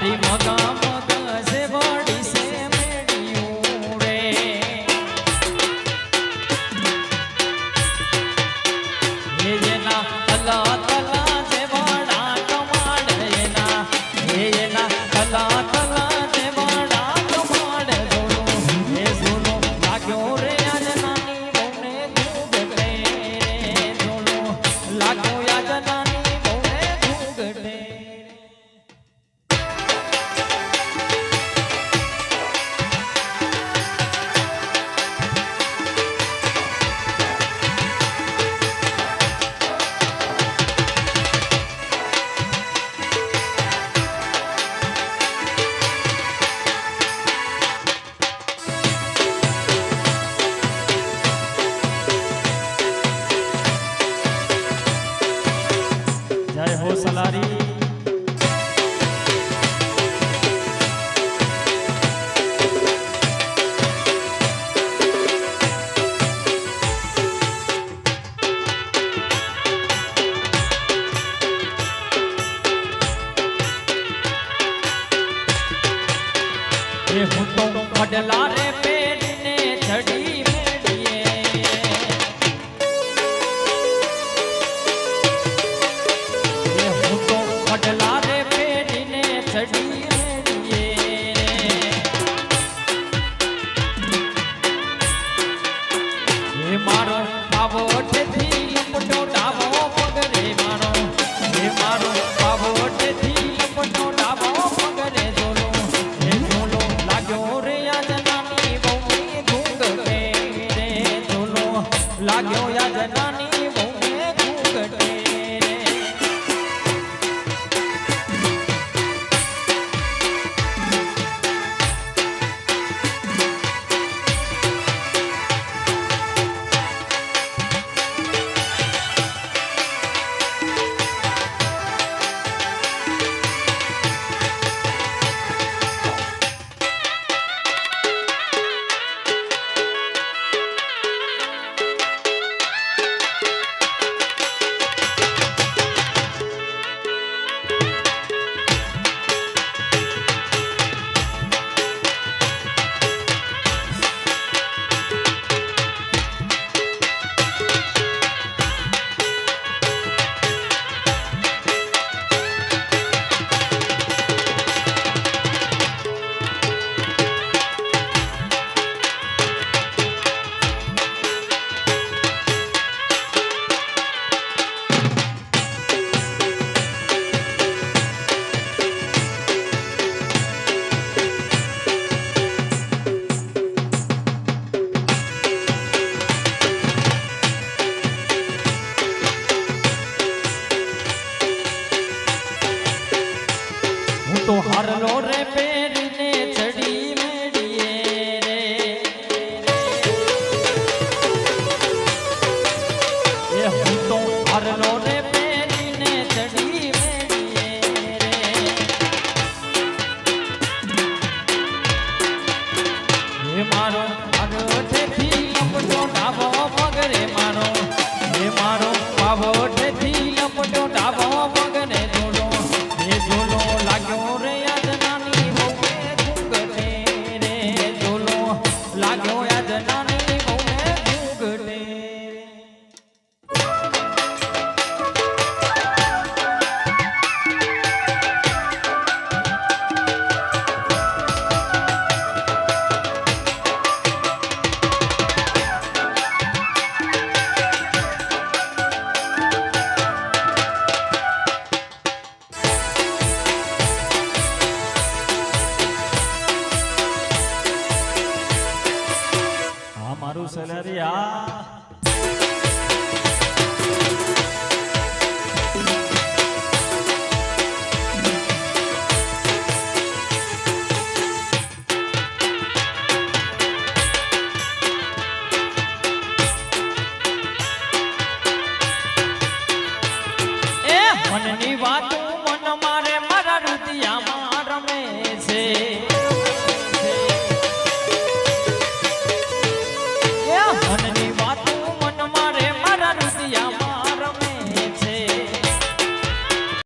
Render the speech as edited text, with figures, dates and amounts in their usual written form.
મારી મગા મગ સે વડી સે મેડિયું રે એ જેના તલા તલા જે વાડા કમાડ એના તલા તલા જે વાડા કમાડ જોડું એ જોડો લાગ્યો રે આજ નાની બહુને ઘૂંઘટે રે જોડો લાગ્યો આજ નાની બહુને ઘૂંઘટે जय हो सलारी ये हूँ तो मडला रे पेड़ने चढ़ी मडला रे पेड़ने चढ़ी ये मारो पावोट थी लपटो डाबो पगरे मारो ये मारो पावोट थी लपटो डाबो पगरे जोलो ये जोलो लाग्यो रे आज नानी बहूनी घूंघटे रे जोलो लाग्यो आज नानी बहूनी घूंघटे तो हरलो रे पेड़ने चढ़ी मेडिये रे ये हूँ तो हरलो रे पेड़ने चढ़ी मेडिये रे ये मारो पावोठे थी लपटो डाबो पगरे मारो ये मारो पावोठे थी लपटो डाबो पगरे जोड़ो ये जोलो लाग्यो रे आज नानी बहूने घूंघटे रे जोलो लाग्यो आज नानी बहूने घूंघटे मारू सैलरी मननी बात